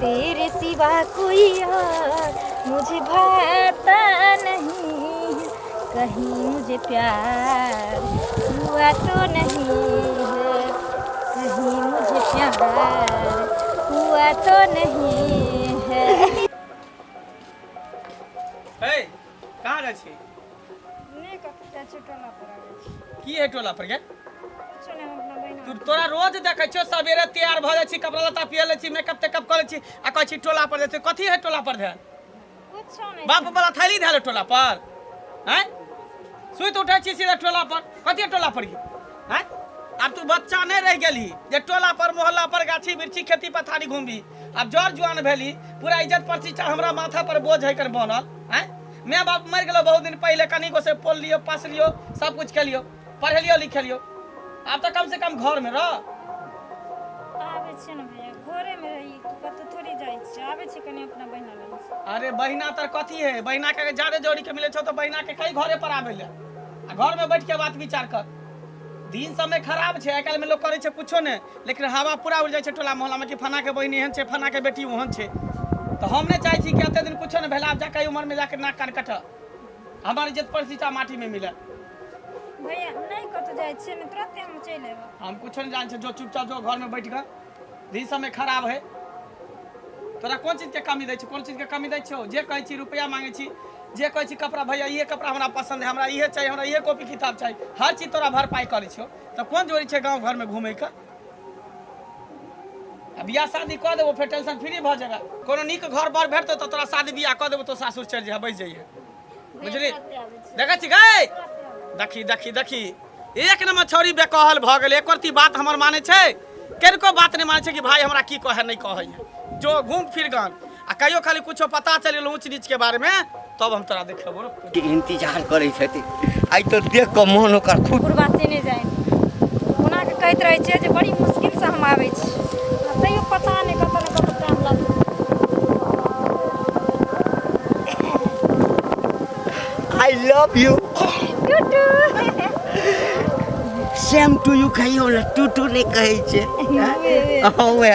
तेरे सिवा कोई और मुझे भाता नहीं, कहीं मुझे प्यार हुआ तो नहीं है, कहीं मुझे प्यार हुआ तो नहीं है। हे कहाँ जाइ छी? नहीं कतौ जाइ छी, टोला पर आबै छी। की है टोला पर गे? कुछो नहीं, हम अपना बहिन तोरा रोज देखै छियो सवेरे तैयार भ जाइ छी, कपड़ा लत्ता पिय लै छी, मेकअप तेकअप कर लै छी आ कहै छी टोला पर जाइ छी। कथी है टोला पर ध्यान? कुछो नहीं। बाप वाला थैली धैले टोला पर हैं? सुइत उठै छी सीधा टोला पर। कथी है टोला पर हैं? अब तू बच्चा नहीं रह गेली जे टोला पर मोहल्ला पर गाछी बिरछी खेती पथारी घूमबी। अब जर जुआन भेली, पूरा इज्जत प्रतिष्ठा हमरा माथा पर बोझ है कर बनल हैं? मैं बाप मर गेलो बहुत दिन पहले, कनी को से पोल लियो, पास लियो, सब कुछ खेलियो, पढ़ेलियो लिखेलियो। अब तो कम से कम घर में रह। आबै छी न भैया, घरे में रही कतौ थोड़ी जाइ छी, आबै छी कनी अपना बहिन लग। अरे बहिना तर कथी है? बहिना के ज्यादा जोड़ी के मिले छो तो बहिना के कई घरे पर आवे ले आ घर में बैठ के बात विचार कर। दिन समय खराब छे, आजकल में लोग करे छे कुछो ने, लेकिन हवा पूरा उड़ जाय छे टोला मोहल्ला में कि फना के बहिनी एहन छे, फना के बेटी ओहन छे। तो हम ने चाहे छी कि एते दिन कुछो ने भेला, अब जाके उम्र में जाके नाक कान कट हमारी इज्जत प्रतिष्ठा माटी में मिले। भैया नहीं कतौ जाइ छी न, तुरंत हम चल एबो। हम कुछो नहीं जान छे, जो चुपचाप जो घर में बैठ कर। दिन समय खराब है, तोरा कौन चीज के कमी दै छी? कौन चीज के कमी दै छो? जे कहै छी रुपया मांगे छी, जे कहै छी कपड़ा, भैया ये कपड़ा हमरा पसंद है, हमरा ये चाहिए, हमरा ये कॉपी किताब चाहिए, हर चीज तोरा भरपाई करे छो। तो कौन जोड़ी छे गांव घर में घूमे का? अब बियाह शादी कर देबो, फिर टेंशन फ्री भ जाएगा। कोनो नीक घर बार भेटतो तो तोरा शादी बियाह कर देबो, तो सासुर चल जा, बैठ जाइए। बुझली? देखै छी गए, देखी देखी देखी एक नंबर छौरी बेकहल भ गेल। एक रती बात हमर माने छे, केनको बात नहीं माने छे कि भाई हमरा की कहे नहीं कहे। जो घूम फिर गन आ कहियो खाली कुछो पता चल ऊंच नीच के बारे में, तब हम तोरा देखेबो। इंतजार करे छथि, आई तो देख के मन ओकर खुद पूर्वासी नहीं जाए उना के कहत रहे छे जे बड़ी मुश्किल से हम आबै छी, तैयो पता नहीं कत न कत टाइम लागै। I love you too too same to you कहियो ना, टूटू नहीं कहे छे। ओए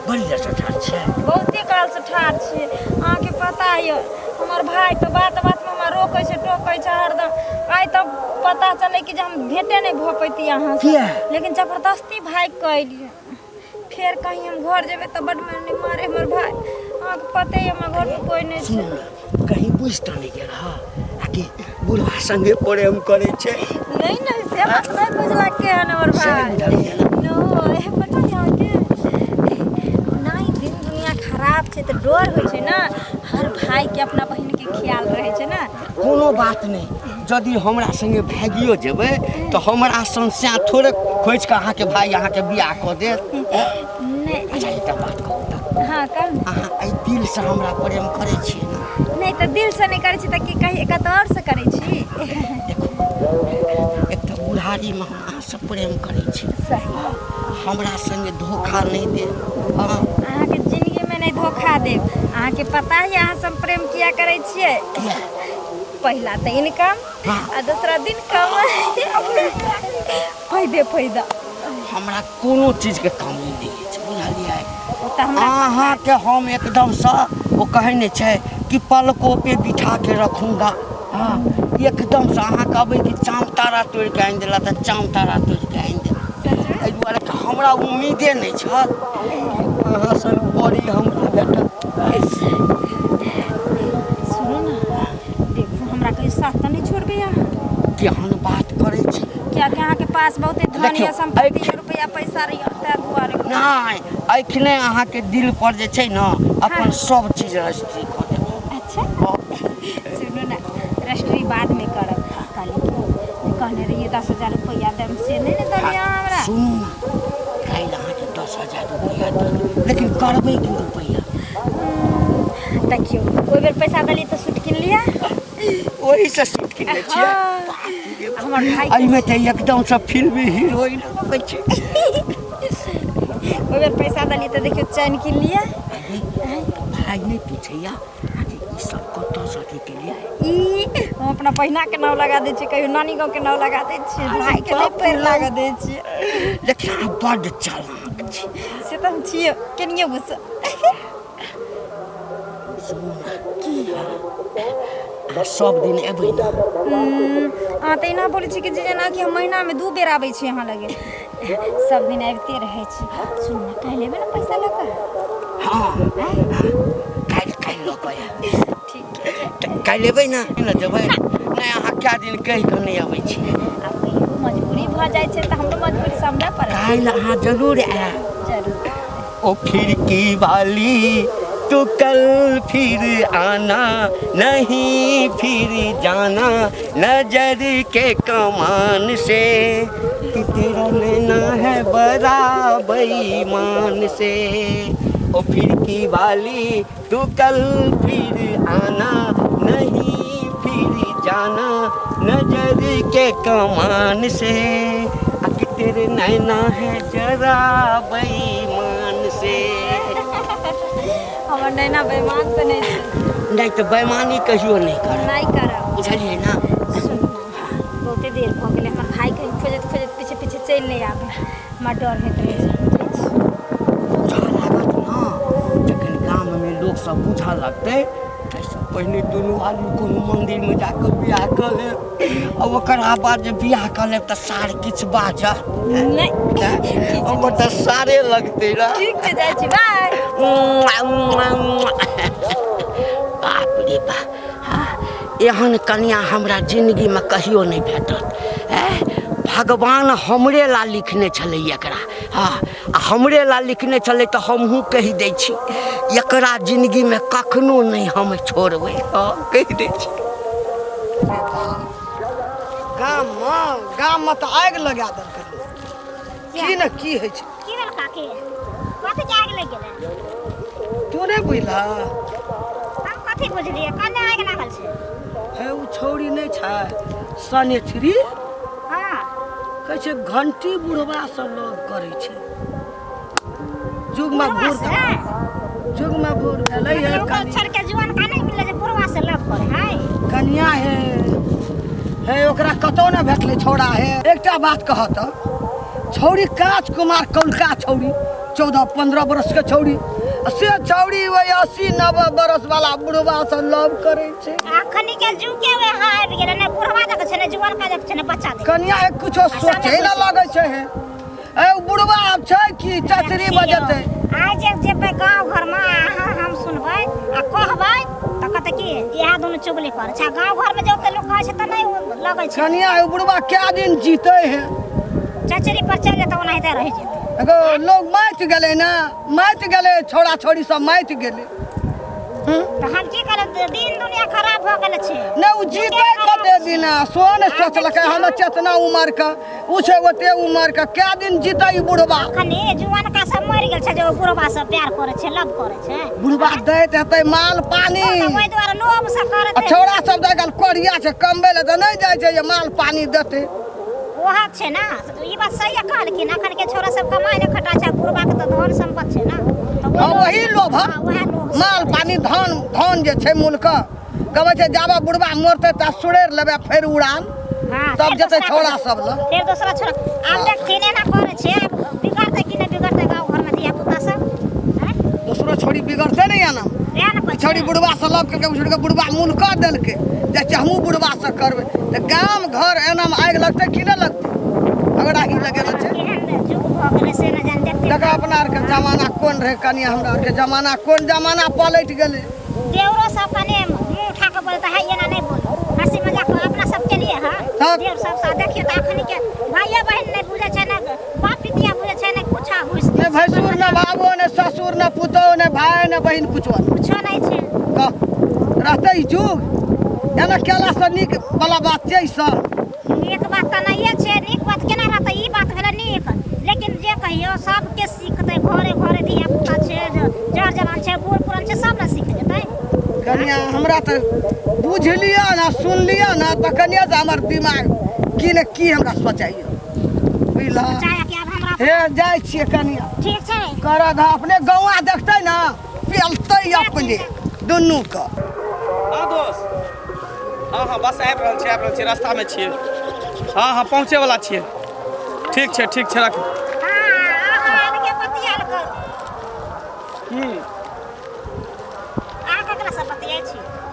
बड़ी लसा ठार छे, बहुते काल से ठार छी। अहाँ के पता है हमर भाई तो बात बात में हमरा रोकै छे, टोकै छे हरदम। आई तो पता चले कि जे हम भेटे नहीं भ पैती अहाँ से, लेकिन जबरदस्ती भाग कैली। फिर कहीं हम घर जेबे तो बड मारे हमर भाई। अहाँ के पते है हमर घर में कोई नहीं छे। कहीं पूछता नहीं गेल हा आकि बुढ़वा संगे प्रेम करे छे? नहीं से बात नहीं बुझला के है हमर भाई। नो ए पता है के नहीं, दिन दुनिया खराब छे तो डर होय छे ना, हर भाई के अपना बहन के ख्याल रहे छे ना। कोनो बात नहीं, यदि हमरा संगे भागियो जेबे तो हमरा संस्या थोड़े खोज के अहाँ के भाई अहाँ के बियाह क दे। नहीं अच्छा एकटा बात कहू, हां कर अहाँ आई दिल से हमरा प्रेम करे छी ना? नहीं तो दिल से नहीं करे छी त की कहीं एक और से करे छी? देखो एक तो बुढ़ारी में हम अहाँ से प्रेम करे छी, सही हमरा संगे धोखा नहीं दे। हाँ अहाँ के जिंदगी में नहीं धोखा देब। अहाँ के पता है अहाँ से प्रेम किया करे छिए? पहला तो इनकम आ दूसरा दिन कमाई, फायदा हमरा कोनो चीज के कमी नहीं है, बुझलिए? तो हमरा अहाँ के हम एकदम से वो कहने छे कि पलकों पे बिठा के रखूंगा। हाँ एकदम से अहाँ कहबै कि चाम तारा तोड़ के आनि देला तो चाम तारा तोड़ के आनि देला। एहि दुआरे हमरा उम्मीदे नहीं छल अहाँ सन बड़ी हमरा बेटा। सुनो ना, देखो हमरा कहीं साथ तो नहीं छोड़बे अहाँ? केहन बात करे छी? क्या कि अहाँ के पास बहुत धन या संपत्ति रुपया पैसा रही त दुआरे नहीं, एखने अहाँ के दिल पर जे छै ना अपन सब चीज रजिस्ट्री कर देबो। अच्छा सुनो ना, रजिस्ट्री बाद में करब। कहने रहिए 10,000 रुपया देम से नहीं ना दलिया हमरा। सुनू ना, काल्हि अहाँ के 10,000 रुपया देब, लेकिन करबै कि रुपया? देखियो कोई बेर पैसा दली तो सूट किन लिया, वही से सूट किने छियै। हमर भाई एहिमे तऽ एकदम से फिल्मी हीरोइन लगै छै। कोई बेर पैसा दली तो देखियो चैन किन लिया। भाई नहीं पूछैया आदि ई सब कतौ से अथी के लिए? ई हम अपना बहिना के नाम लगा दै छियै, कहियो नानी गाँव के नाम लगा दै छियै, भाई के नहीं पैर लगा दै छियै। लेकिन बड़ चालाक छी से तऽ हम छियै केनियो गुस्सा सब दिन एबै ना अहाँ तऽ एना बोलै छी कि जेनाकि हम महीनामे 2 बेर आबै छी अहाँ लगे सब दिन आबिते रहै छी सुन ना काल्हि एबै ने पैसा लऽ कऽ हाँ काल्हि लऽ कऽ आयब ठीक काल्हि एबै ना जेबै नहि अहाँ कए दिन कहि कऽ नहीं अबै छी आब कहियो मजबूरी भऽ जाइ छै तऽ हमरो मजबूरी समझै पड़ै काल्हि अहाँ जरूर आयब जरूर ओ खिड़की वाली तू कल फिर आना नहीं फिर जाना नजर के कमान से कि तेरा नैना है बड़ा बेईमान से ओ खिड़की वाली तू कल फिर आना नहीं फिर जाना नजर के कमान से कि तेरे नैना है जरा बेईमान से हमर नैना बेईमान से नहीं छै नहीं तो बेईमानी कहियो नहीं कर नहीं करब बुझलिए ना सुन बहुते देर भऽ गेलै हमर भाई कहीं खोजत खोजत पीछे पीछे चलि नहीं आबै हमरा डर होइत रहै छै बुझा लागत ना जखन गाम में लोग सब बुझा लगतै तैसे पहले दुनू आदमी कोनो मंदिर में जाकर बियाह कर लेब और ओकरा बाद जे बियाह कर लेब तऽ सार किछु बाजऽ नहीं अब तऽ सारे लगतै ना ठीक छै जाइ छी बाय बाप रे बाप एहन कन्या हमरा जिंदगी में कहियो नहीं भेटत भगवान हमरे ला लिखने छलै एकरा हाँ हमरे ला लिखने छलै तऽ हमहूँ कहि दै छी एकरा जिंदगी में कखनो नहीं हम छोड़बै हाँ कहि दै छी गाम में तऽ आगि लगा देलकै की न की होइ छै की भेल काकी कथी के आगि लग गेलै तू नहीं बुझला हम कथी बुझलियै कन्ने आगि लागल छै हे उ छौरी नहीं छै सनेथरी हाँ कहै छै घंटी बुढ़वा सब लोग करै छै जुग में बुढ़वा बूढ़ से जुग में बूढ़ भेलै है ओकर छोड़ के जुआन का नहीं मिलले जे बुढ़वा से लव करे है कन्या है ओकरा कतौ न भेटलै छौड़ा है एकटा बात कहत छौड़ी राजकुमार कौलका छौड़ी 14-15 बरस के छौड़ी से छौड़ी वही 80-90 बरस वाला बुढ़वा से लव करे छै अखनी के जुग के वे हां आबि गेलै ने बुढ़वा जक छै ने जुआन का जक छै ने बच्चा दे कन्या है कुछो सोचे न लगे छै है ए बुढ़वा अब छै कि चचरी बजते आइ जे जेबै गांव घर में अहाँ हम सुनबै आ कहबै त कहते की इहा दोनों चुगली कर छै गांव घर में जे ओते लोग कहै छै त नहीं लगे छै कन्या है बुढ़वा क्या दिन जीते है चचरी पर चल जेतै ओनाहिते रह जेतै एगो लोग माइत गेले ना माइत गेले छोड़ा छोड़ी सब माइत गेले तो हम की करब दिन दुनिया खराब हो गेल छै न उ जीते कते दिन सोन सोचलकै हम चेतना उमर का उ छै ओते उमर का क्या दिन जीते ई बुढ़वा अखनी जुआन का सब मर गेल छै जे बुढ़वा सब प्यार करे छै लव करे छै बुढ़वा दैत हेतै माल पानी ओहि दुआरे लोभ से आ करत छौड़ा सब जाय गेल कोरिया छै कमबै ले त नहीं जाय छै जे माल पानी देतै ओहा छै ना ई बात सही कहलखिन अखन के छोरा सब कमाई ने खटा छै बुढ़वा के त धन संपत्ति छै ना तो हाँ वही लोभ है वही लोभ माल पानी धन जे छै मुल्क कहै छै जाबा बुढ़वा मरतै त सुड़ेर लेबै फेर उड़ान हां तब जेतै छौड़ा सब ल फिर दूसरा छोरा आब देखथिन ना करे छै बिगड़तै कि नहीं बिगड़तै गांव घर में धिया पुता सब हैं दूसरो छोड़ी बिगड़तै नहीं आना या ना कोई छोड़ी बुढ़वा से लव करके छोड़ के बुढ़वा मुल्क देलकै जे हमहूँ बुढ़वा से करबै त गाम घर एना में आगि लगतै कि नहीं लगतै अगर आगि लगेला छै केहन जुग भ गेलै से न जान देखते देखा अपना आर के जमाना कोन रहे कनिया हमरा आर के जमाना कोन जमाना पलट गेलै देवरो सब कने मुंह उठा के बोलता है ये ना नहीं बोल हंसी मजाक अपना सब के लिए हां हाँ। देव सब सा देखियो त अखनी के भाईया बहन नहीं बुझे छै ना बाप पितिया बुझे छै ना कुछ हुस ने भैंसुर ने बाबो ने ससुर ने पुतौ ने भाई ने बहिन कुछो कुछ नहीं छै रहतै ई जुग एना केला से नीक वाला बात छै सब नीक बात त नहीं छै नीक बात केना रहतै ई बात भेलै नीक लेकिन जे कहियो सबके सीखतै घरे घरे धिया पुता छै जड़ जवान छै बूढ़ पुरान छै सब ना सीख जेतै कनिया हमरा त बुझलिया ना सुनलिया ना त कनिया से हमर दिमाग की ने की हमरा सोचाइयो बुझला चाहे कि अब हमरा हे जाय छियै कनिया ठीक छै करद अपने गौआ देखतै ना पेलतै अपने दुनू का हाँ दोस्त हाँ बस आबि रहल छी रास्ता में छियै हाँ पहुँचे वाला छियै ठीक छै रख हां के पतिया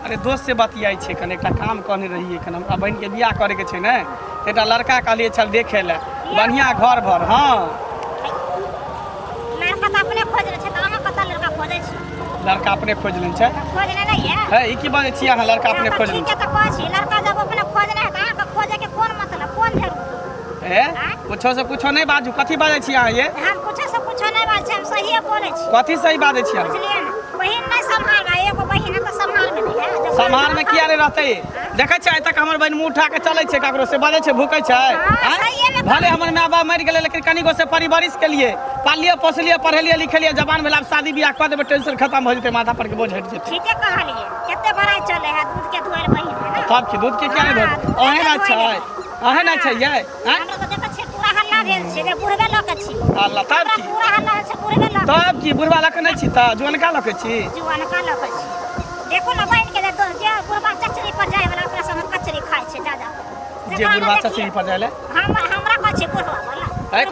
अरे दोस्त से बतियाई छे कने एकटा काम कहने रहिए कने हमरा बहन के बियाह करे के छे ने एकटा लड़का कहलिए चल देखे ले बढ़िया घर भर। हां लड़का तो अपने खोज रहे छे त अहाँ कत लड़का खोजै छी? लड़का अपने खोज लेन छे खोजने नहीं है है ई की बात छी अहाँ लड़का अपने खोज लेन ठीक है तो कहै छी लड़का जब अपने खोजने है त अहाँ के खोजे के कोन मतलब कोन जरूरत? ए कुछो से कुछो नहीं बाजू कथी बाजै छी अहाँ ये? हम कुछो से कुछो नहीं बात छै हम सही बोलै छी। कथी सही बाजै छी अहाँ? बुझलिए ना बहिन नहीं संभालबा एगो बहिन है तो संभाल में नहीं है जब संभाल में किया रे रहते देखे छै आइ तक हमर बहन मुंह उठा के चलै छै ककरो से बाजै छै भूकै छै हाँ, सहिए में भले हमर माय बाप मर गेलै लेकिन कनी गो से परिवारिश के लिए पालिए पोसलिए पढ़ेलिए लिखेलिए जवान भेला शादी बियाह कऽ देबै टेंशन खत्म हो जेतै माथा पर के बोझ हट जेतै। ठीक है कहलिए केते बड़ा चले है दूध के धोइल बहिन है ना तब की दूध के क्या नहीं भेल ओहे ना छै ओहे ना छै ये हैं हमरा तो देखै छी पूरा हल्ला भेल छै जे बुढ़बे लऽ के छी अल्लाह तब की पूरा हल्ला छै बुढ़बे लऽ के तब की बुढ़वा लक नहीं छी त जुअनका लक छी जुआन का लऽ के छी देखो ना बहिन के जे बुढ़बा चचरी पर जाय वाला ओकरा संग कचरी खाय छै जा जे बुढ़वा चचरी पर जाले हमरा कहै छै बुढ़वा वाला ए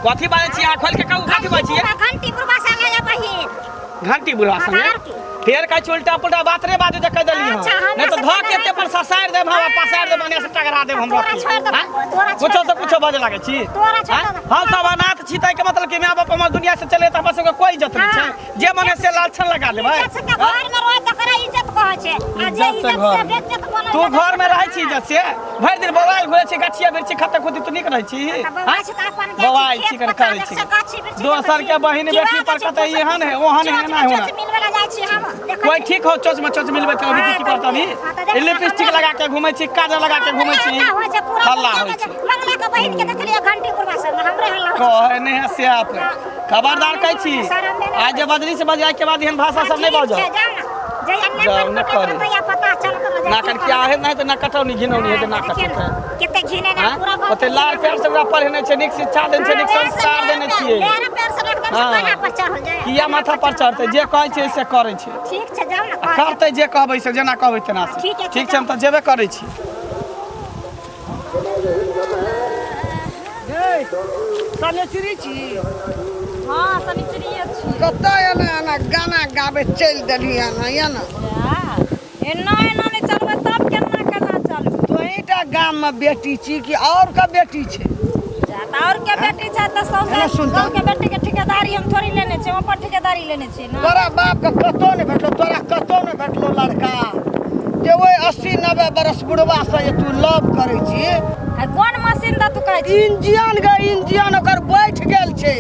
कथी बाजै छी अहाँ खोल के कहू कथी बाजै छी घंटी बुढ़बा संग जा बहिन घंटी बुढ़वा संगे फेर कह उल्टा पुल्टा बात रे बाजू जे कह देली हम नहीं तो धक के पर ससार दे भाव पसार दे बने से टकरा दे हम कुछो से कुछो बाजे लागे छी हम सब अनाथ छी तै के मतलब कि माय बाप हमर दुनिया से चले त हमर सब कोई इज्जत नहीं छै जे मने से लालछन लगा देबै घर में रह तकरा इज्जत कहै छै आ जे इज्जत से बेइज्जत बोलै तू घर में रहै छी इज्जत से भरि दिन मोबाइल घुरे छी गछिया बिरछी खते खुदी तू निक रहै छी बवाल छी कर करै छी दोसर के बहिन बेटी पर कते एहन है ओहन है ना होना मिलवे ला जाइ छी हम कोई ठीक हो चोच में चोच मिलबे त अभी की करत अभी लिपस्टिक लगा के घुमै छी काजल लगा के घुमै छी हल्ला होय छै मंगला के बहिन के देखलिए घंटी बुढ़बा संग हमरे हल्ला कहे नहीं है से आप खबरदार कहै छी आज जे बदली से बजाय के बाद एहन भाषा सब नहीं बाजो जाओ न करे पता चलत ना कर क्या है नहीं तो ना कटौनी घिनौनी है जे ना कटते केते घिने ना पूरा ओते लाल प्यार से ओकरा पढ़ेने छै निक शिक्षा देने छै निक संस्कार देने छियै मेरे पैर से एकदम से पाना पर चढ़ जाए किया माथा पर चढ़ते जे कहै छै से करै छै ठीक छै जाओ ना करते जे कहबै से जेना कहबै तेना से ठीक छै हम त जेबे करै छी सनेचरी छी हाँ सनिचरिये छी कतऽ एना गाना गाबे चलि देली एना एना नहीं चलबै तब केना चलबै तोहीटा गाम में बेटी छी कि और का बेटी छै और के बेटी छै त एना सौसे सुन गाँव के बेटी के ठेकेदारी हम थोड़ी लेने छी ऊपर ठेकेदारी लेने छी ना तोरा बाप के कतौ नहीं भेटलो तोरा कतौ नहीं भेटलो लड़का जे ओइ 80-90 बरस बुढ़वा से जे तू लव करै छी कौन मशीन द तू कहै छी इंजिन ओकर बैठ गेल छै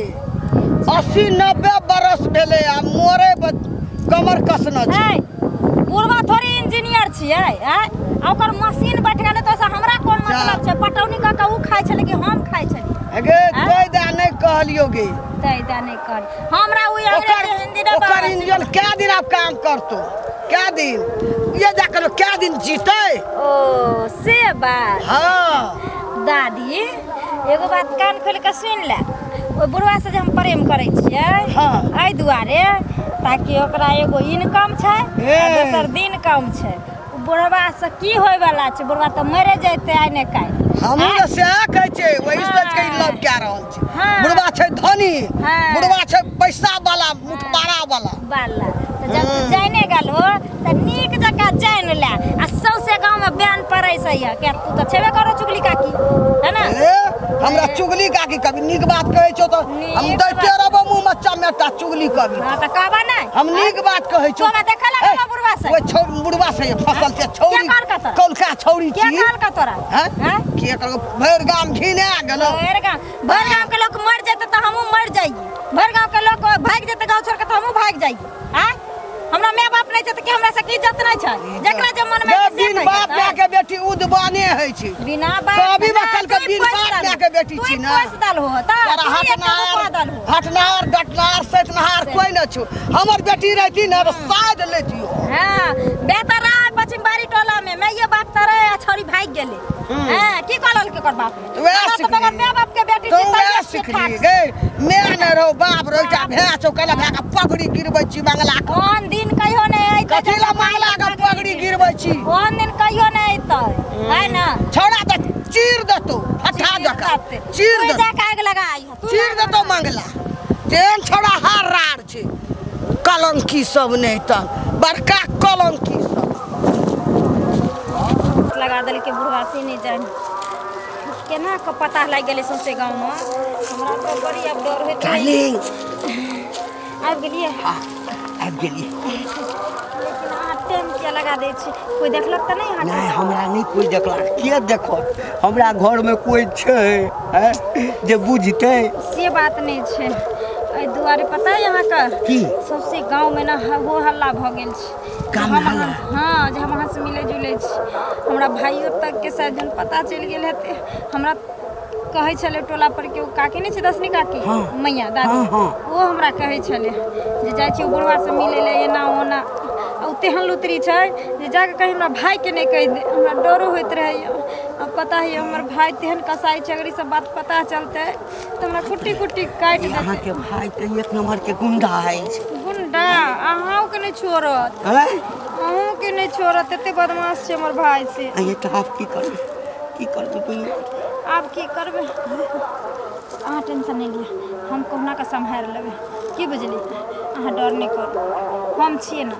80-90 बरस भेले आ मोरे कमर कसना छै बुढ़वा थोड़ी इंजीनियर छियै ओकर मशीन बैठ गेलै तो से हमरा कोन मतलब छै पटौनी का उ खाइ छै कि हम खाइ छै गे तै दा नहीं कहलियो गे तै दा नहीं कर हमरा उ अंग्रेजी हिंदी ना ओकर इंजन क्या दिन आप काम करतो क्या दिन ये जाकर क्या दिन जीते ओ से बात हाँ दादी एगो बात कान खोल के सुन ले ओ बुढ़वा से जे हम प्रेम करै छियै हाँ। एहि दुआरे ताकि ओकरा एगो इनकम छै आ दोसर दिन कम छै बुढ़वा से की होय वाला छै बुढ़वा त मरे जैते आइ ने काल्हि हम से कहै छै वही सोच के लव क्या रहल छै बुढ़वा छै धनी बुढ़वा छै पैसा वाला मुठमारा वाला बाला त जब जाने गेल हो त नीक जका जान ले आ सौसे गांव में बैन पड़ै छै के तू त छेबे करो चुगली काकी है ना हमरा चुगली काकी कभी नीक बात कहै छौ त हम दैते रहबो मुंह में चमेटा चुगली कभी हां त कहबा नै हम नीक बात कहै छौ तोरा देखला ना बुढ़वा से ओइ बुढ़वा से फसल के छौरी कौलका छौरी के छी कहल का तोरा हैं के करो भर गाम घिना गेलो भर गांव के लोग मर जेते त हमहू मर जाइए भर गांव के लोग भाग जेते गांव छोड़ के त हमहू भाग जाइए हैं हमरा माय बाप नहीं छै त कि हमरा से की इज्जत नहीं छै जेकरा जे मन में बिन बाप माय के बेटी उदबाने है छै बिना बाप कभी बकल के बिन बाप माय के बेटी छी ना पैस दल हो त हटनार गटनार सतनहार कोई न छु हमर बेटी रहती ना तो शायद लेतियो हां बेहतर रहा पश्चिम बारी टोला में मैं ये बात करे छोरी भाग गेले हां की कहल के कर बाप तो वैसे तो मगर माय बाप के बेटी तो वैसे सिखली गे मैं न रहो बाप रोटा भैंस कला भैया का पगड़ी गिरबै छी मंगला कोन दिन कहियो नहीं आई कथिला मंगला का पगड़ी गिरबै छी कोन दिन कहियो नहीं आइतै है ना छोड़ा त चीर देतो हटा जका चीर दे जा काग लगाई चीर देतो मंगला तेन छोड़ा हार रार छै कलंकी सब नहीं त बड़का कलंकी सब बादल के बुढ़वा से नहीं जान केना के पता लग गेलै सौंसे गाँव में हमरा तो बड़ी अब डर होइत रहै। डार्लिंग आबि गेलियै आबि गेलिए। लेकिन अहाँ टाइम किया लगा दै छी कोई देखलक तऽ नहीं अहाँ नहीं हमरा नहीं कोई देखला के देखत हमरा घर में कोई छै हैं जे बुझते से बात नहीं छै एहि दुआरे पता है यहाँ का की सबसे गांव में ना हो हल्ला भ गेल छै गाँव में हल्ला? हाँ जे हम अहाँ से मिले जुले छी हमरा भाइयों तक के शायद जन पता चलि गेल हेतै हमरा कहै छलै टोला पर के ओ काकी नहीं छै दसनी काकी हाँ। मैया दादी हाँ, हाँ। वो हमरा कहै छलै जे जाइ छी बुढ़वा से मिले ले एना ओना आ तेहन लुतरी छै जे जाके कहीं हमरा भाई के नहीं कहि दे हमरा डरो होइत रहैया। अब पता है हमर भाई तेहन कसाई छै अगर ई सब बात पता चलते तो हमरा कुट्टी कुट्टी काटि यहाँ देतै। के भाई तो एक नंबर के गुंडा है गुंडा अहूँ के नहीं छोड़त हैं अहूँ के नहीं छोड़त एते बदमाश छै हमर भाई से। ये तो आप की करबे तुम आब की करबै अहाँ टेंशन नहीं लिअ हम कहुना के सम्हारि लेबै की बुझलियै अहाँ डर नहीं करू हम छियै ना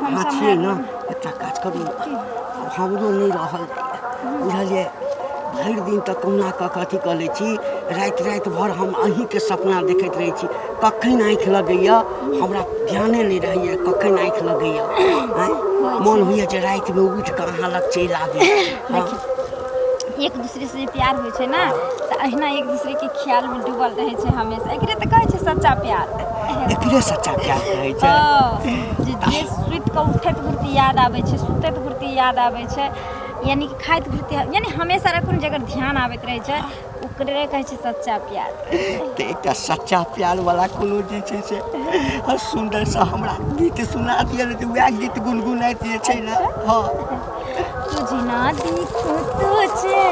हम हाँ छिए सम्हारि ना लेबै। एकटा काज करू अब हमरो नहीं रहल जाइए बुझलिए भरि दिन तक कहुना कऽ अथी कऽ लै छी राति भर हम अहीँके सपना देखैत रहै छी कखन आँखि लगैया हमरा ध्याने नहीं रहैया कखन आँखि लगैया मन होइए जे रातिमे उठि कऽ अहाँ लग चलि आबी। हाँ एक दूसरे से प्यार होइ छै ना तऽ अहिना एक दूसरे के ख्याल में डूबल रहै छै हमेशा एकरे तऽ कहै छै सच्चा प्यार। एकरे सच्चा प्यार कहै छै। हाँ, जे सुति कऽ उठैत घुरती याद आबै छै सुतैत घुरती याद आबै छै यानी कि खाइत घुरती यानी हमेशा कोनो जगह ध्यान आबैत रहै छै ओकरे कहै छै सच्चा प्यार। तऽ एकटा सच्चा प्यार वाला कोनो जे छै से सुन्दर सा हमरा गीत सुना दिअ तऽ वएह गीत गुनगुनाइत जे छै ना। हाँ तुझे ना देखूं तुझे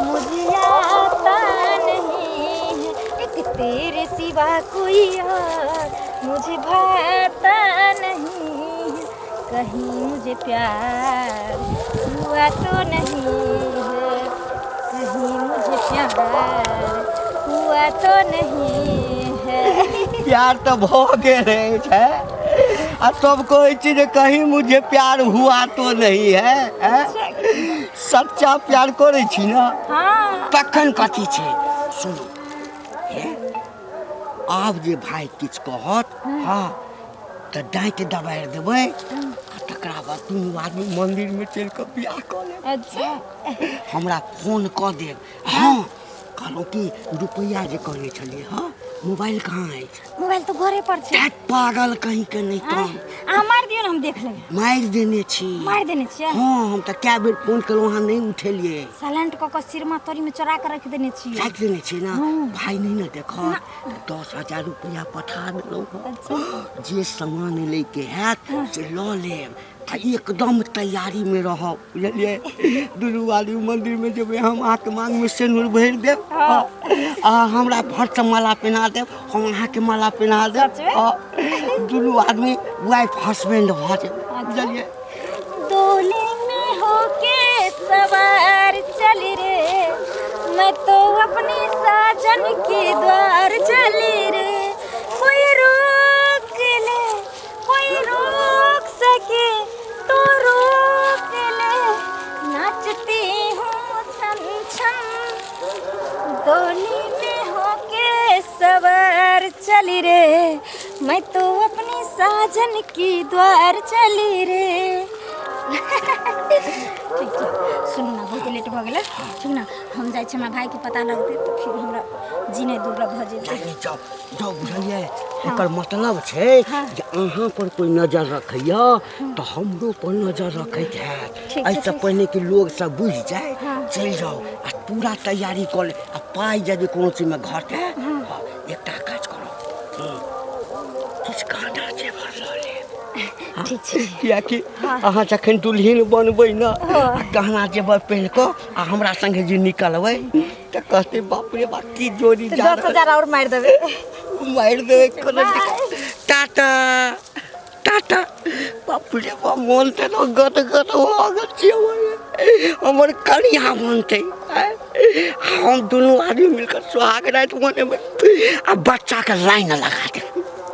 मुझे आता नहीं है एक तेरे सिवा कोई और मुझे भाता नहीं है कहीं मुझे प्यार हुआ तो नहीं है कहीं मुझे प्यार हुआ तो नहीं है। प्यार तो भऽ गेल छै आ सब कहै छै जे कहीं मुझे प्यार हुआ तो नहीं है सच्चा प्यार करै छी ना हाँ तखन कथी छै सुनू हे आब जे भाय किछु कहत हाँ तऽ डाँटि दबारि देबै आ तकरा बाद दुनू आदमी मन्दिरमे चलि कऽ बियाह कऽ लेब। अच्छा हमरा फोन कऽ देब। हाँ कहलहुँ कि रुपैआ जे कहने छलियै हाँ मोबाइल कहाँ अछि मोबाइल तो घरे पर छै। दैट पागल कहीं के नहीं कम अहाँ मारि दियौ ने हम देख लेबै। मारि देने छी। मारि देने छियै हाँ हम तऽ कए बेर फोन केलहुँ अहाँ नहीं उठेलियै साइलेंट कऽ कऽ सिरमा तोरी में चोरा के रख देने छियै। राखि देने छी ना हाँ। भाई नहीं ना देखत 10,000 रुपया पठा देलहुँ हँ जे सामान लैके हैत से लऽ लेब आ एकदम तैयारी में रहब बुझलियै दुनू आदमी मंदिर में जेबै हम अहाँके मांग में सिंदूर भरि देब आ हमरा भर से माला पहना देब हम अहाँके माला पहना देब सच में? दुनू आदमी वाइफ हस्बैंड भऽ जेबै बुझलियै। डोली में होके सवार चली रे मैं तो अपनी साजन के द्वार चली रे कोई रोक ले कोई रोक सके तो रोक ले नाचती हूँ छम छम डोली में होके सवार चली रे मैं तो अपनी साजन की द्वार चली रे। ठीक छै सुनू ना बहुत लेट भऽ गेलै ठीक ना हम जाइ छी हमरा भाइके पता लगतै तऽ फिर हमरा जीने दूर भऽ जेतै। जाओ जाओ बुझलियै एकर मतलब छै जे अहाँ पर कोई नजर रखैया तऽ हमरो पर नजर रखैत हैत ठीक छै, एहिसँ ठीक पहिने कि लोग सब बुझि जाए चलि जाओ आ पूरा तैयारी कर ले आ पाइ यदि कोनो चीजमे घटे एकटा काज करो किछु गहना जेवर लऽ लेब ठीक छै कियाकि अहाँ जखन दुल्हन बनबै ने गहना जेवर पहिन कऽ आ हमरा संगे जे निकलबै तऽ कहतै बाप रे बाप की जोड़ी तऽ 10,000 और मारि देबै। मारि देबै कोनो टाटा टाटा बाप रे बाप मोन तऽ गद गद भऽ गेल छै हमर कनिया बनतै हम दुनू आदमी मिलकर सुहाग राति मनेबै आ बच्चाके लाइन लगा देबै